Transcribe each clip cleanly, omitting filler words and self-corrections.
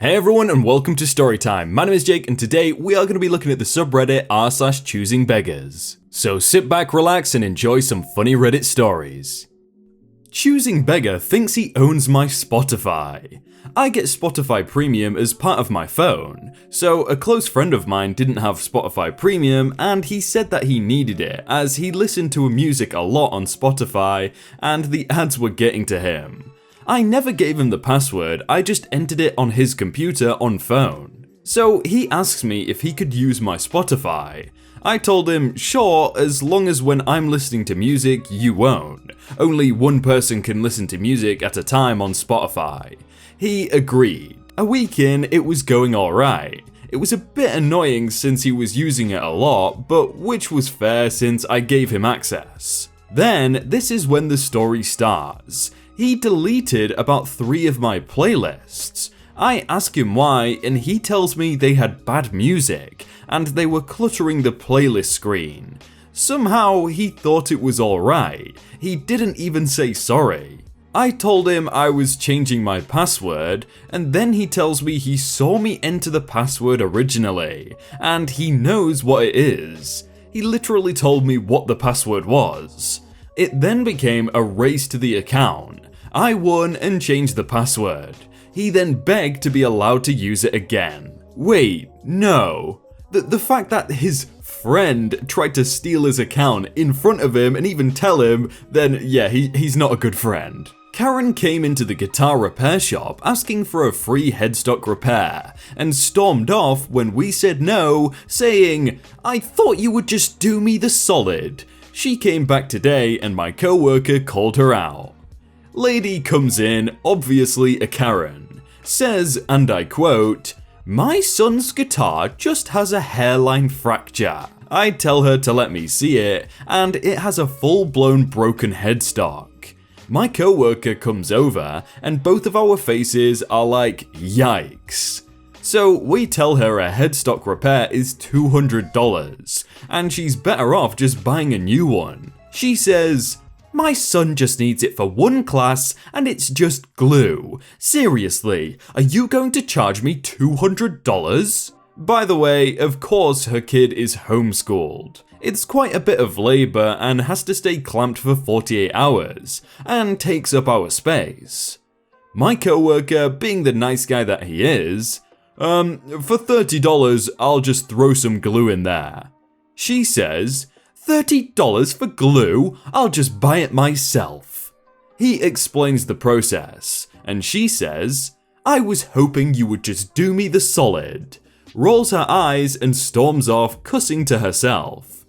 Hey everyone and welcome to Storytime. My name is Jake and today we are going to be looking at the subreddit r/choosingbeggars. So sit back, relax and enjoy some funny Reddit stories. Choosing Beggar thinks he owns my Spotify. I get Spotify Premium as part of my phone, so a close friend of mine didn't have Spotify Premium and he said that he needed it as he listened to music a lot on Spotify and the ads were getting to him. I never gave him the password, I just entered it on his computer on phone. So he asks me if he could use my Spotify. I told him, sure, as long as when I'm listening to music, you won't. Only one person can listen to music at a time on Spotify. He agreed. A week in, it was going alright. It was a bit annoying since he was using it a lot, but which was fair since I gave him access. Then, this is when the story starts. He deleted about 3 of my playlists. I ask him why and he tells me they had bad music and they were cluttering the playlist screen. Somehow he thought it was alright. He didn't even say sorry. I told him I was changing my password and then he tells me he saw me enter the password originally and he knows what it is. He literally told me what the password was. It then became a race to the account. I won and changed the password. He then begged to be allowed to use it again. Wait, no. The fact that his friend tried to steal his account in front of him and even tell him, then yeah, he's not a good friend. Karen came into the guitar repair shop asking for a free headstock repair and stormed off when we said no, saying, "I thought you would just do me the solid." She came back today and my co-worker called her out. Lady comes in, obviously a Karen, says, and I quote, "My son's guitar just has a hairline fracture." I tell her to let me see it, and it has a full-blown broken headstock. My co-worker comes over, and both of our faces are like, yikes. So we tell her a headstock repair is $200, and she's better off just buying a new one. She says, "My son just needs it for one class and it's just glue. Seriously, are you going to charge me $200? By the way, of course her kid is homeschooled. It's quite a bit of labour and has to stay clamped for 48 hours and takes up our space. My co-worker, being the nice guy that he is, for $30 I'll just throw some glue in there." She says, $30 for glue? I'll just buy it myself. He explains the process, and she says, "I was hoping you would just do me the solid." Rolls her eyes and storms off, cussing to herself.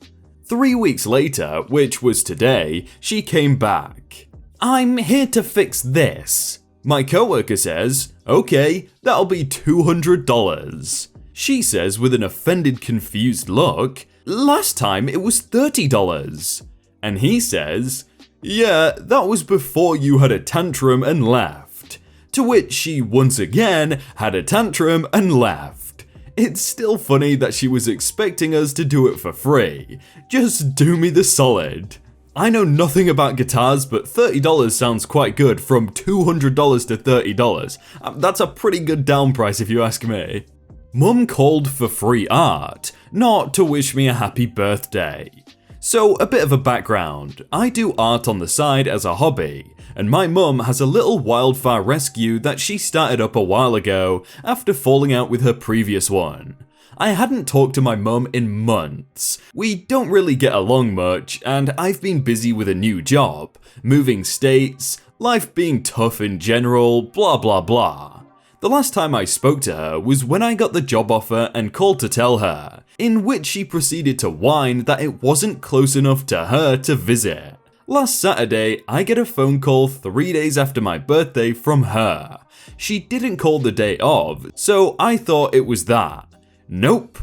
3 weeks later, which was today, she came back. "I'm here to fix this." My coworker says, "Okay, that'll be $200. She says with an offended, confused look, "Last time it was $30. And he says, "Yeah, that was before you had a tantrum and left." To which she once again had a tantrum and left. It's still funny that she was expecting us to do it for free. Just do me the solid. I know nothing about guitars, but $30 sounds quite good from $200 to $30. That's a pretty good down price if you ask me. Mum called for free art, not to wish me a happy birthday. So a bit of a background, I do art on the side as a hobby, and my mum has a little wildfire rescue that she started up a while ago after falling out with her previous one. I hadn't talked to my mum in months. We don't really get along much, and I've been busy with a new job, moving states, life being tough in general, blah blah blah. The last time I spoke to her was when I got the job offer and called to tell her, in which she proceeded to whine that it wasn't close enough to her to visit. Last Saturday, I get a phone call 3 days after my birthday from her. She didn't call the day of, so I thought it was that. Nope.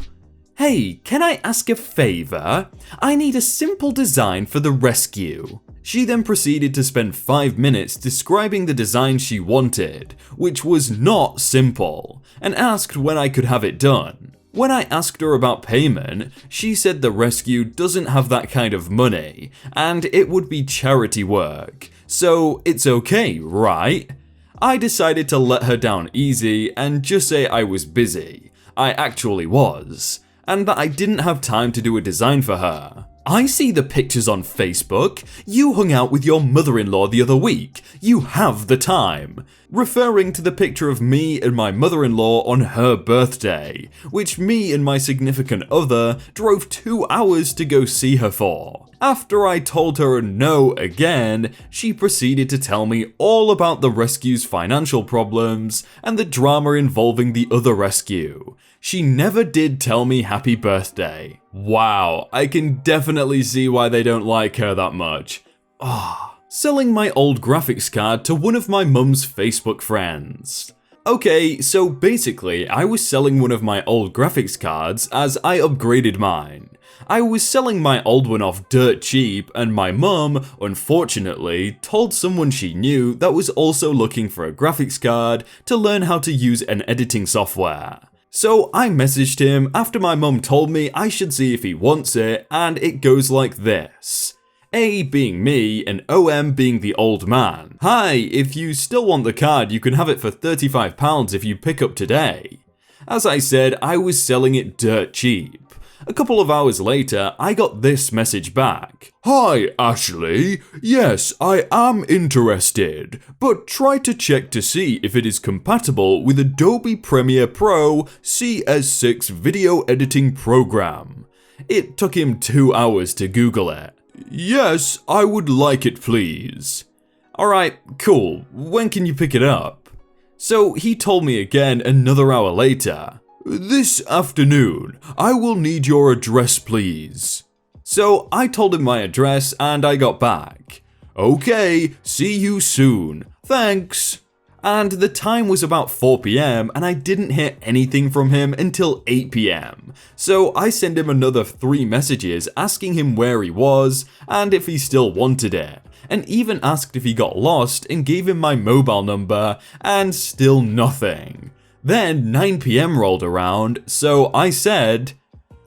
"Hey, can I ask a favor? I need a simple design for the rescue." She then proceeded to spend 5 minutes describing the design she wanted, which was not simple, and asked when I could have it done. When I asked her about payment, she said the rescue doesn't have that kind of money, and it would be charity work, so it's okay, right? I decided to let her down easy and just say I was busy. I actually was, and that I didn't have time to do a design for her. I see the pictures on Facebook. You hung out with your mother-in-law the other week. You have the time. Referring to the picture of me and my mother-in-law on her birthday, which me and my significant other drove 2 hours to go see her for. After I told her no again, she proceeded to tell me all about the rescue's financial problems and the drama involving the other rescue. She never did tell me happy birthday. Wow, I can definitely see why they don't like her that much. Selling my old graphics card to one of my mum's Facebook friends. Okay, so basically, I was selling one of my old graphics cards as I upgraded mine. I was selling my old one off dirt cheap, and my mum, unfortunately, told someone she knew that was also looking for a graphics card to learn how to use an editing software. So I messaged him after my mum told me I should see if he wants it, and it goes like this. A being me and OM being the old man. Hi, if you still want the card, you can have it for £35 if you pick up today. As I said, I was selling it dirt cheap. A couple of hours later, I got this message back. Hi, Ashley. Yes, I am interested, but try to check to see if it is compatible with Adobe Premiere Pro CS6 video editing program. It took him 2 hours to Google it. Yes, I would like it, please. Alright, cool. When can you pick it up? So he told me again another hour later. This afternoon. I will need your address, please. So I told him my address and I got back. Okay, see you soon. Thanks. And the time was about 4 PM and I didn't hear anything from him until 8 PM. So I sent him another 3 messages asking him where he was and if he still wanted it, and even asked if he got lost and gave him my mobile number, and still nothing. Then 9 PM rolled around, so I said,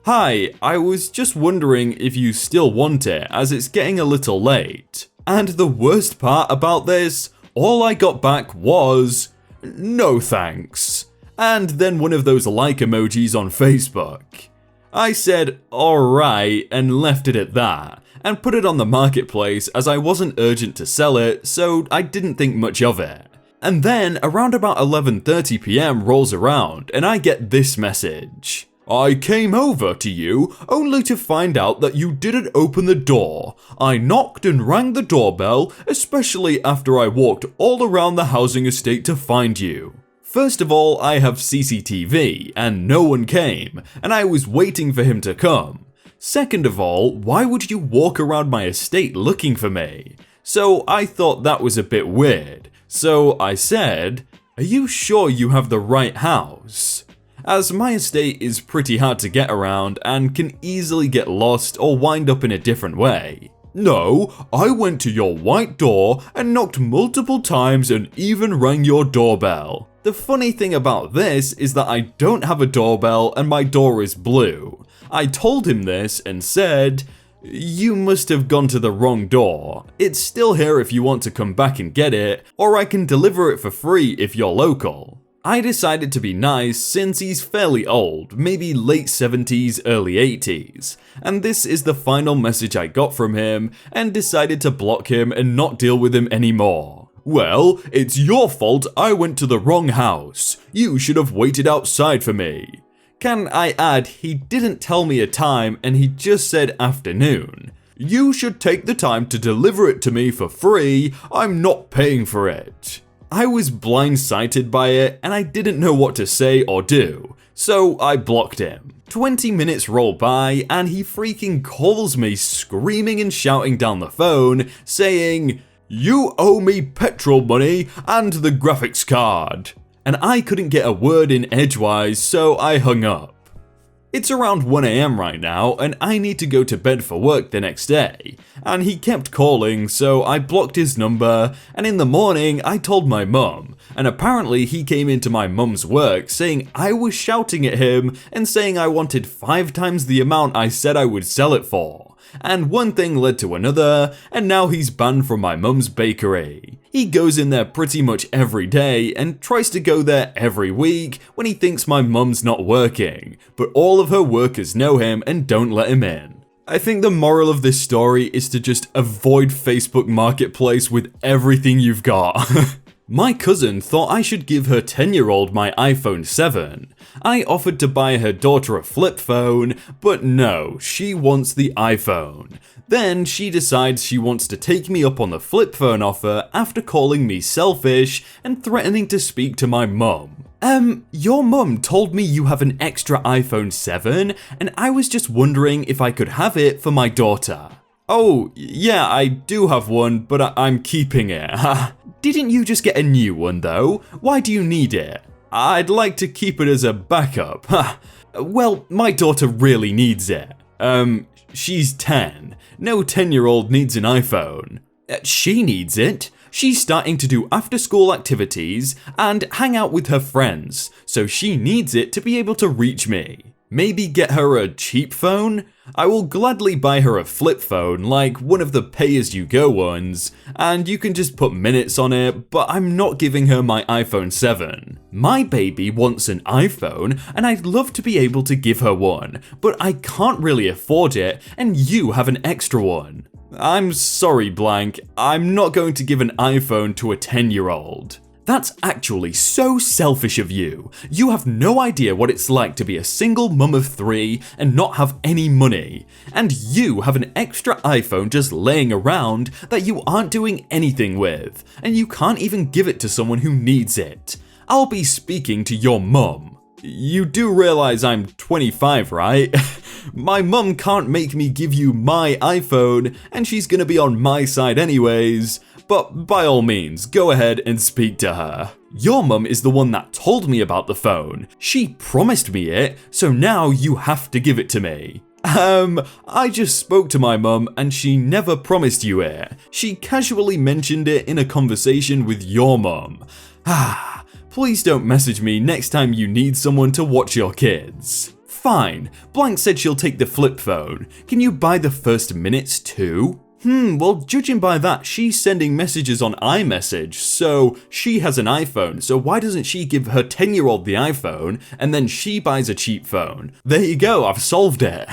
Hi, I was just wondering if you still want it as it's getting a little late. And the worst part about this, all I got back was, no thanks. And then one of those like emojis on Facebook. I said, alright, and left it at that, and put it on the marketplace as I wasn't urgent to sell it, so I didn't think much of it. And then around about 11:30 PM rolls around and I get this message. I came over to you only to find out that you didn't open the door. I knocked and rang the doorbell, especially after I walked all around the housing estate to find you. First of all, I have CCTV and no one came, and I was waiting for him to come. Second of all, why would you walk around my estate looking for me? So I thought that was a bit weird. So I said, are you sure you have the right house? As my estate is pretty hard to get around and can easily get lost or wind up in a different way. No, I went to your white door and knocked multiple times and even rang your doorbell. The funny thing about this is that I don't have a doorbell and my door is blue. I told him this and said, you must have gone to the wrong door. It's still here if you want to come back and get it, or I can deliver it for free if you're local. I decided to be nice since he's fairly old, maybe late 70s, early 80s, and this is the final message I got from him, and decided to block him and not deal with him anymore. Well, it's your fault I went to the wrong house. You should have waited outside for me. Can I add, he didn't tell me a time and he just said afternoon. You should take the time to deliver it to me for free. I'm not paying for it. I was blindsided by it and I didn't know what to say or do, so I blocked him. 20 minutes roll by and he freaking calls me screaming and shouting down the phone saying, you owe me petrol money and the graphics card. And I couldn't get a word in edgewise, so I hung up. It's around 1 AM right now and I need to go to bed for work the next day, and he kept calling, so I blocked his number, and in the morning I told my mum, and apparently he came into my mum's work saying I was shouting at him and saying I wanted 5 times the amount I said I would sell it for, and one thing led to another, and now he's banned from my mum's bakery. He goes in there pretty much every day and tries to go there every week when he thinks my mum's not working, but all of her workers know him and don't let him in. I think the moral of this story is to just avoid Facebook Marketplace with everything you've got. My cousin thought I should give her 10-year-old my iPhone 7. I offered to buy her daughter a flip phone, but no, she wants the iPhone. Then she decides she wants to take me up on the flip phone offer after calling me selfish and threatening to speak to my mum. Your mum told me you have an extra iPhone 7, and I was just wondering if I could have it for my daughter. Oh, yeah, I do have one, but I'm keeping it. Didn't you just get a new one though? Why do you need it? I'd like to keep it as a backup. Well, my daughter really needs it. She's 10. No 10-year-old needs an iPhone. She needs it. She's starting to do after-school activities and hang out with her friends, so she needs it to be able to reach me. Maybe get her a cheap phone? I will gladly buy her a flip phone, like one of the pay-as-you-go ones, and you can just put minutes on it, but I'm not giving her my iPhone 7. My baby wants an iPhone, and I'd love to be able to give her one, but I can't really afford it, and you have an extra one. I'm sorry, blank, I'm not going to give an iPhone to a 10-year-old. That's actually so selfish of you. You have no idea what it's like to be a single mum of 3 and not have any money. And you have an extra iPhone just laying around that you aren't doing anything with, and you can't even give it to someone who needs it. I'll be speaking to your mum. You do realize I'm 25, right? My mum can't make me give you my iPhone, and she's gonna be on my side anyways. But by all means, go ahead and speak to her. Your mum is the one that told me about the phone. She promised me it, so now you have to give it to me. I just spoke to my mum and she never promised you it. She casually mentioned it in a conversation with your mum. Please don't message me next time you need someone to watch your kids. Fine, Blank said she'll take the flip phone. Can you buy the first minutes too? Well, judging by that, she's sending messages on iMessage, so she has an iPhone, so why doesn't she give her 10-year-old the iPhone, and then she buys a cheap phone? There you go, I've solved it.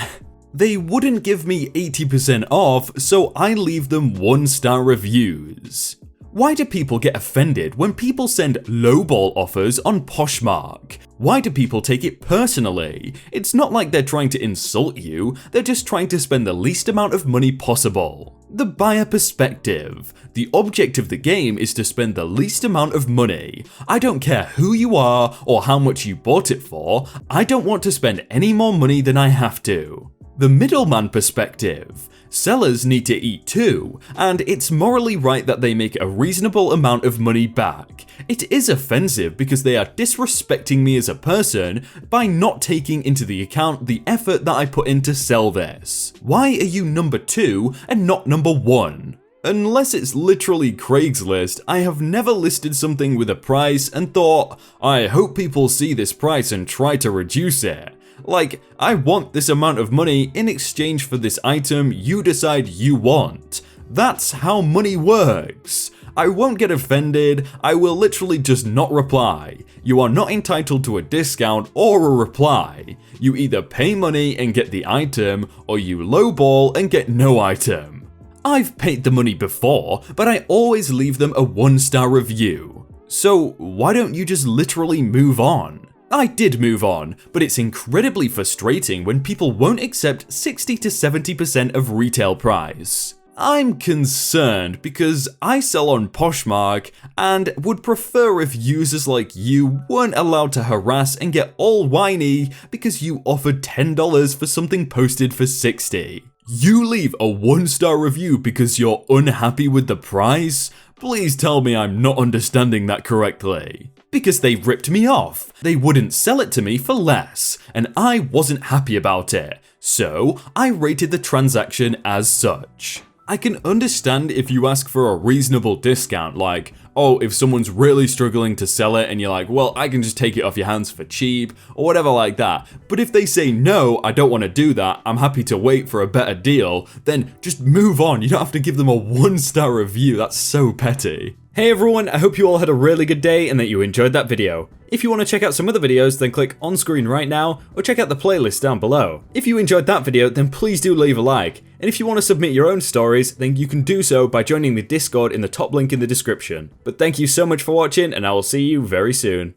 They wouldn't give me 80% off, so I leave them 1-star reviews. Why do people get offended when people send lowball offers on Poshmark? Why do people take it personally? It's not like they're trying to insult you, they're just trying to spend the least amount of money possible. The buyer perspective. The object of the game is to spend the least amount of money. I don't care who you are or how much you bought it for, I don't want to spend any more money than I have to. The middleman perspective. Sellers need to eat too, and it's morally right that they make a reasonable amount of money back. It is offensive because they are disrespecting me as a person by not taking into the account the effort that I put in to sell this. Why are you number 2 and not number 1? Unless it's literally Craigslist, I have never listed something with a price and thought, I hope people see this price and try to reduce it. Like, I want this amount of money in exchange for this item you decide you want. That's how money works. I won't get offended, I will literally just not reply. You are not entitled to a discount or a reply. You either pay money and get the item, or you lowball and get no item. I've paid the money before, but I always leave them a 1-star review. So why don't you just literally move on? I did move on, but it's incredibly frustrating when people won't accept 60 to 70% of retail price. I'm concerned because I sell on Poshmark and would prefer if users like you weren't allowed to harass and get all whiny because you offered $10 for something posted for $60. You leave a 1-star review because you're unhappy with the price? Please tell me I'm not understanding that correctly. Because they ripped me off. They wouldn't sell it to me for less, and I wasn't happy about it, so I rated the transaction as such. I can understand if you ask for a reasonable discount like, oh, if someone's really struggling to sell it and you're like, well, I can just take it off your hands for cheap or whatever like that. But if they say, no, I don't want to do that, I'm happy to wait for a better deal, then just move on. You don't have to give them a 1-star review. That's so petty. Hey everyone, I hope you all had a really good day and that you enjoyed that video. If you want to check out some other videos, then click on screen right now or check out the playlist down below. If you enjoyed that video, then please do leave a like. And if you want to submit your own stories, then you can do so by joining the Discord in the top link in the description. But thank you so much for watching and I will see you very soon.